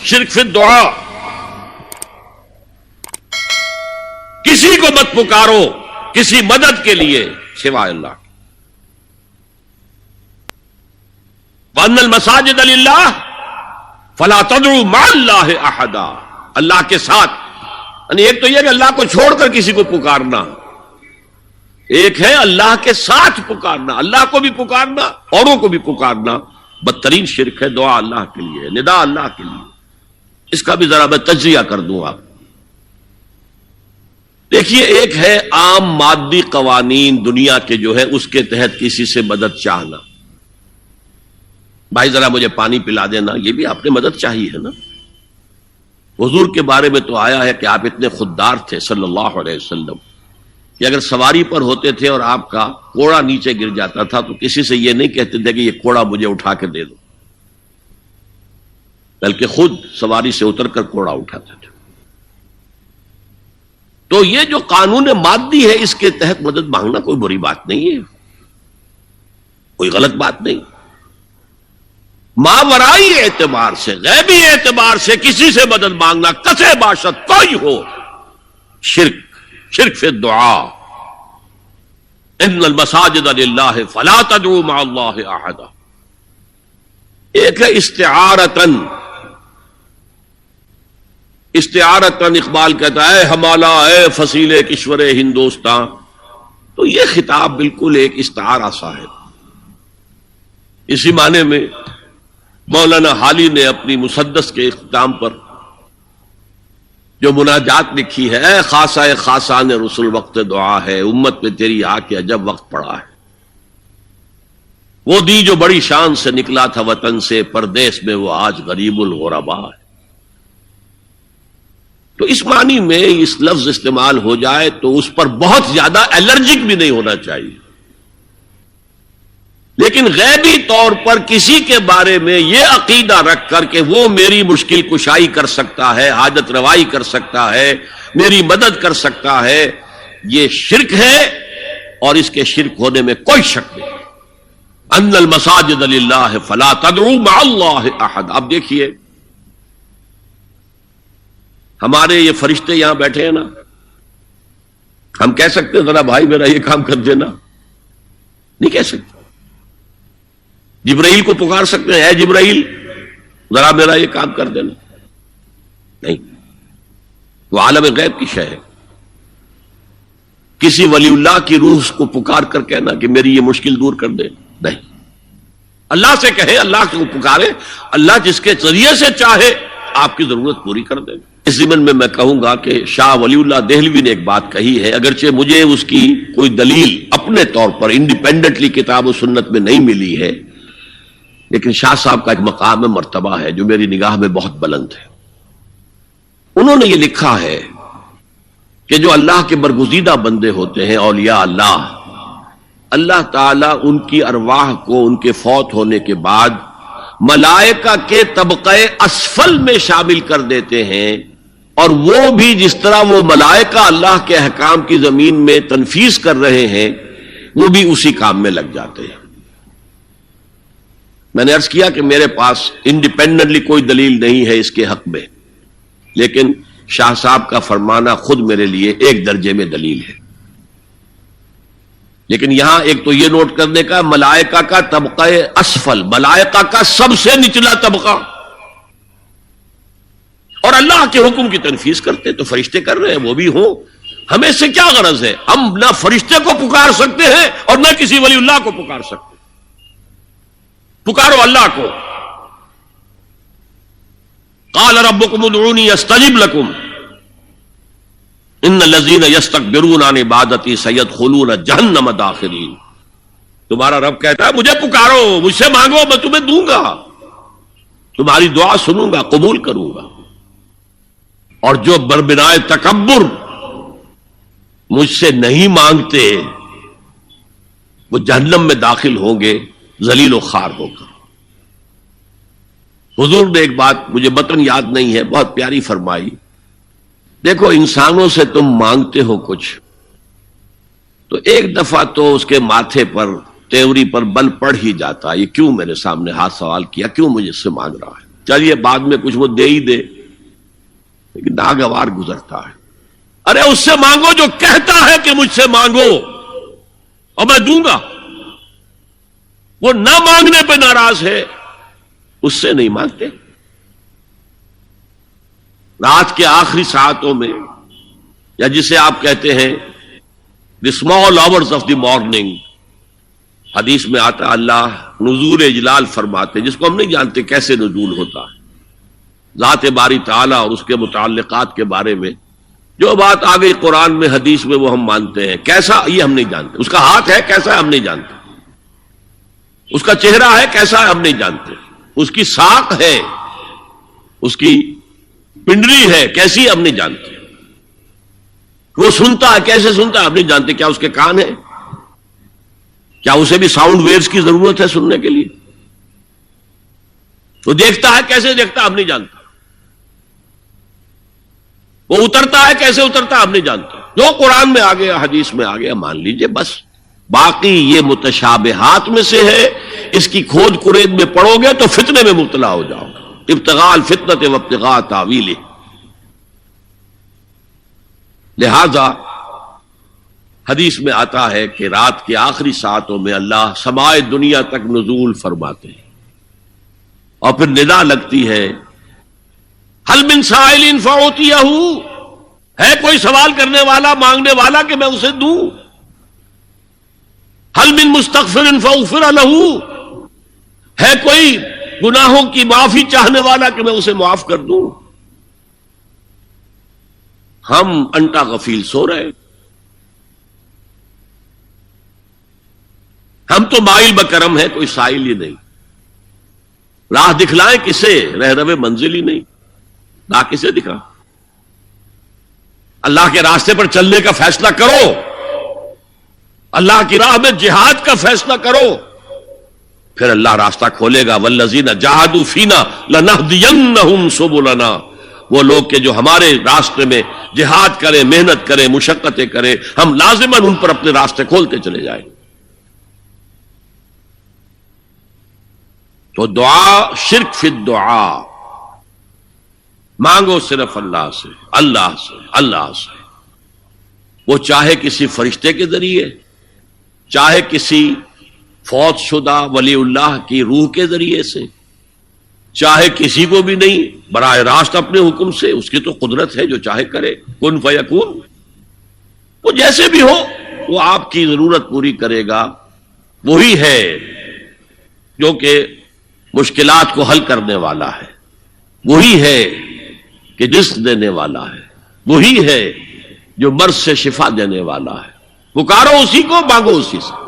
شرک فی الدعاء، کسی کو مت پکارو کسی مدد کے لیے سوائے اللہ۔ وَأَنَّ الْمَسَاجِدَ لِلَّهِ فَلَا تَدْعُوا مَعَ اللَّهِ أَحَدًا، اللہ کے ساتھ، یعنی ایک تو یہ کہ اللہ کو چھوڑ کر کسی کو پکارنا، ایک ہے اللہ کے ساتھ پکارنا، اللہ کو بھی پکارنا اوروں کو بھی پکارنا بدترین شرک ہے۔ دعا اللہ کے لیے، ندا اللہ کے لیے، اس کا بھی ذرا میں تجزیہ کر دوں آپ۔ دیکھیے، ایک ہے عام مادی قوانین دنیا کے جو ہے اس کے تحت کسی سے مدد چاہنا، بھائی ذرا مجھے پانی پلا دینا، یہ بھی آپ نے مدد چاہیے ہے نا۔ حضور کے بارے میں تو آیا ہے کہ آپ اتنے خوددار تھے صلی اللہ علیہ وسلم کہ اگر سواری پر ہوتے تھے اور آپ کا کوڑا نیچے گر جاتا تھا تو کسی سے یہ نہیں کہتے تھے کہ یہ کوڑا مجھے اٹھا کے دے دو، بلکہ خود سواری سے اتر کر کوڑا اٹھاتے تھے۔ تو یہ جو قانون مادی ہے اس کے تحت مدد مانگنا کوئی بری بات نہیں ہے، کوئی غلط بات نہیں۔ ماورائی اعتبار سے، غیبی اعتبار سے کسی سے مدد مانگنا کسے باشد کوئی ہو، شرک فی الدعاء۔ ان المساجد للہ فلا تدعوا مع اللہ احدا۔ ایک ہے استعارتن اقبال کہتا ہے ہمالا اے فصیل کشور ہندوستان، تو یہ خطاب بالکل ایک استعارہ سا ہے۔ اسی معنی میں مولانا حالی نے اپنی مسدس کے اختتام پر جو مناجات لکھی ہے، اے خاصہ خاصان رسول وقت دعا ہے، امت پہ تیری آ کے عجب وقت پڑا ہے، وہ دی جو بڑی شان سے نکلا تھا وطن سے، پردیس میں وہ آج غریب الغربا ہے۔ تو اس معنی میں اس لفظ استعمال ہو جائے تو اس پر بہت زیادہ الرجک بھی نہیں ہونا چاہیے، لیکن غیبی طور پر کسی کے بارے میں یہ عقیدہ رکھ کر کہ وہ میری مشکل کشائی کر سکتا ہے، حاجت روائی کر سکتا ہے، میری مدد کر سکتا ہے، یہ شرک ہے، اور اس کے شرک ہونے میں کوئی شک نہیں۔ ان المساجد للہ فلا تدعوا مع اللہ احد۔ اب دیکھیے، ہمارے یہ فرشتے یہاں بیٹھے ہیں نا، ہم کہہ سکتے ہیں ذرا بھائی میرا یہ کام کر دینا؟ نہیں کہہ سکتے۔ جبرائیل کو پکار سکتے ہیں، اے جبرائیل ذرا میرا یہ کام کر دینا؟ نہیں، وہ عالم غیب کی شے ہے۔ کسی ولی اللہ کی روح کو پکار کر کہنا کہ میری یہ مشکل دور کر دے، نہیں۔ اللہ سے کہے، اللہ کو پکارے، اللہ جس کے ذریعے سے چاہے آپ کی ضرورت پوری کر دے۔ اس ضمن میں کہوں گا کہ شاہ ولی اللہ دہلوی نے ایک بات کہی ہے، اگرچہ مجھے اس کی کوئی دلیل اپنے طور پر انڈیپینڈنٹلی کتاب و سنت میں نہیں ملی ہے، لیکن شاہ صاحب کا ایک مقام مرتبہ ہے جو میری نگاہ میں بہت بلند ہے۔ انہوں نے یہ لکھا ہے کہ جو اللہ کے برگزیدہ بندے ہوتے ہیں، اولیاء اللہ، اللہ تعالیٰ ان کی ارواح کو ان کے فوت ہونے کے بعد ملائکہ کے طبقہ اسفل میں شامل کر دیتے ہیں، اور وہ بھی جس طرح وہ ملائکہ اللہ کے احکام کی زمین میں تنفیذ کر رہے ہیں، وہ بھی اسی کام میں لگ جاتے ہیں۔ میں نے عرض کیا کہ میرے پاس انڈیپینڈنٹلی کوئی دلیل نہیں ہے اس کے حق میں، لیکن شاہ صاحب کا فرمانا خود میرے لیے ایک درجے میں دلیل ہے۔ لیکن یہاں ایک تو یہ نوٹ کرنے کا، ملائکہ کا طبقہ اسفل، ملائکہ کا سب سے نچلا طبقہ، اور اللہ کے حکم کی تنفیذ کرتے تو فرشتے کر رہے ہیں، وہ بھی ہوں، ہمیں سے کیا غرض ہے؟ ہم نہ فرشتے کو پکار سکتے ہیں اور نہ کسی ولی اللہ کو پکار سکتے۔ پکارو اللہ کو۔ قال ربکم ادعونی استجب لکم ان الذین یستکبرون عن عبادتی سیدخلون جہنم داخرین۔ تمہارا رب کہتا ہے مجھے پکارو، مجھ سے مانگو، میں تمہیں دوں گا، تمہاری دعا سنوں گا، قبول کروں گا، اور جو بربنائے تکبر مجھ سے نہیں مانگتے وہ جہنم میں داخل ہوں گے ذلیل و خوار ہو کر۔ حضور نے ایک بات مجھے متن یاد نہیں ہے، بہت پیاری فرمائی، دیکھو انسانوں سے تم مانگتے ہو کچھ تو ایک دفعہ تو اس کے ماتھے پر، تیوری پر بل پڑ ہی جاتا، یہ کیوں میرے سامنے ہاتھ سوال کیا، کیوں مجھے اس سے مانگ رہا ہے؟ چلیے بعد میں کچھ وہ دے ہی دے، لیکن ناگوار گزرتا ہے۔ ارے اس سے مانگو جو کہتا ہے کہ مجھ سے مانگو اور میں دوں گا، وہ نہ مانگنے پہ ناراض ہے، اس سے نہیں مانگتے۔ رات کے آخری ساعتوں میں، یا جسے آپ کہتے ہیں the small hours of the morning, حدیث میں آتا اللہ نزول اجلال فرماتے، جس کو ہم نہیں جانتے کیسے نزول ہوتا ہے، ذات باری تعالیٰ اور اس کے متعلقات کے بارے میں جو بات آ گئی قرآن میں حدیث میں وہ ہم مانتے ہیں، کیسا یہ ہم نہیں جانتے، اس کا ہاتھ ہے کیسا ہے ہم نہیں جانتے، اس کا چہرہ ہے کیسا ہے ہم نہیں جانتے، اس کی ساق ہے، اس کی پنڈلی ہے کیسی ہم نہیں جانتے، وہ سنتا ہے کیسے سنتا ہے ہم نہیں جانتے، کیا اس کے کان ہیں، کیا اسے بھی ساؤنڈ ویوز کی ضرورت ہے سننے کے لیے، وہ دیکھتا ہے کیسے دیکھتا ہے ہم نہیں جانتا، وہ اترتا ہے کیسے اترتا ہے ہم نہیں جانتے، جو قرآن میں آ گیا حدیث میں آ گیا مان لیجئے بس، باقی یہ متشابہات میں سے ہے، اس کی کھود کرید میں پڑو گے تو فتنے میں مبتلا ہو جاؤ گے، ابتغاء الفتنۃ وابتغاء تاویلہ۔ لہذا حدیث میں آتا ہے کہ رات کے آخری ساعتوں میں اللہ سمائے دنیا تک نزول فرماتے ہیں، اور پھر ندا لگتی ہے حل من سائل فاعطیہ، ہے کوئی سوال کرنے والا مانگنے والا کہ میں اسے دوں، حل من مستغفر فاغفر لہ، ہے کوئی گناہوں کی معافی چاہنے والا کہ میں اسے معاف کر دوں۔ ہم انٹا غفیل سو رہے، ہم تو مائل بکرم ہے، کوئی سائل ہی نہیں، راہ دکھلائیں کسے، رہرو منزل ہی نہیں، راہ کسے دکھا، اللہ کے راستے پر چلنے کا فیصلہ کرو، اللہ کی راہ میں جہاد کا فیصلہ کرو، پھر اللہ راستہ کھولے گا، والذین جاہدوا فینا لنہدینہم سبلنا، وہ لوگ کہ جو ہمارے راستے میں جہاد کریں، محنت کریں، مشقتیں کریں، ہم لازماً ان پر اپنے راستے کھولتے چلے جائیں۔ تو دعا شرک فی الدعا، مانگو صرف اللہ سے، اللہ سے، اللہ سے، وہ چاہے کسی فرشتے کے ذریعے، چاہے کسی فوت شدہ ولی اللہ کی روح کے ذریعے سے، چاہے کسی کو بھی نہیں، براہ راست اپنے حکم سے، اس کی تو قدرت ہے جو چاہے کرے، کن فیکون، وہ جیسے بھی ہو وہ آپ کی ضرورت پوری کرے گا، وہی ہے جو کہ مشکلات کو حل کرنے والا ہے، وہی ہے کہ رزق دینے والا ہے، وہی ہے جو مرض سے شفا دینے والا ہے، پکارو اسی کو، مانگو اسی سے۔